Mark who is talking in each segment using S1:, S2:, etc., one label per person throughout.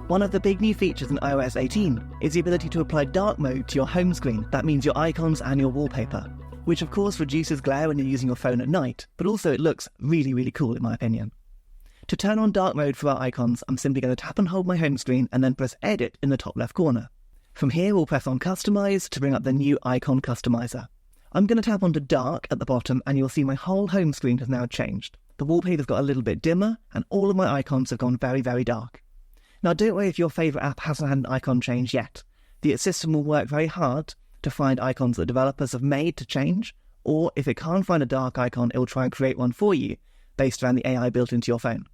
S1: One of the big new features in iOS 18 is the ability to apply dark mode to your home screen. That means your icons and your wallpaper, which of course reduces glare when you're using your phone at night, but also it looks really, really cool in my opinion. To turn on dark mode for our icons, I'm simply going to tap and hold my home screen and then press Edit in the top left corner. From here, we'll press on Customise to bring up the new icon customizer. I'm going to tap onto Dark at the bottom and you'll see my whole home screen has now changed. The wallpaper's got a little bit dimmer and all of my icons have gone very, very dark. Now don't worry if your favourite app hasn't had an icon change yet. The system will work very hard to find icons that developers have made to change, or if it can't find a dark icon, it will try and create one for you based around the AI built into your phone.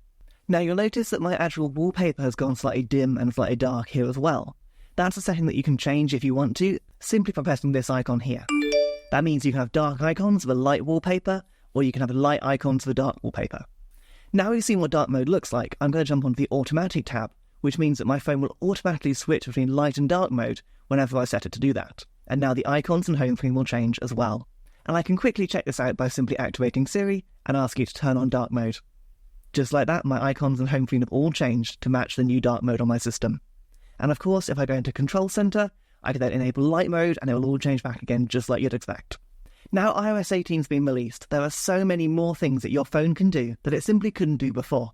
S1: Now you'll notice that my actual wallpaper has gone slightly dim and slightly dark here as well. That's a setting that you can change if you want to, simply by pressing this icon here. That means you can have dark icons with a light wallpaper, or you can have light icons with a dark wallpaper. Now we've seen what dark mode looks like, I'm going to jump onto the automatic tab, which means that my phone will automatically switch between light and dark mode whenever I set it to do that. And now the icons and home screen will change as well. And I can quickly check this out by simply activating Siri and ask you to turn on dark mode. Just like that, my icons and home screen have all changed to match the new dark mode on my system. And of course, if I go into Control Center, I can then enable light mode and it will all change back again just like you'd expect. Now iOS 18's been released, there are so many more things that your phone can do that it simply couldn't do before.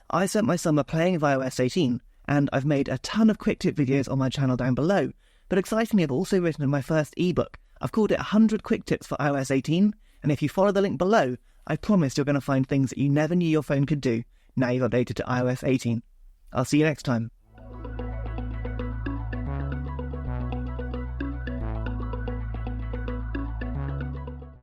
S1: I spent my summer playing with iOS 18, and I've made a ton of quick tip videos on my channel down below, but excitingly I've also written my first ebook. I've called it 100 Quick Tips for iOS 18, and if you follow the link below, I promise you're going to find things that you never knew your phone could do now you've updated to iOS 18. I'll see you next time.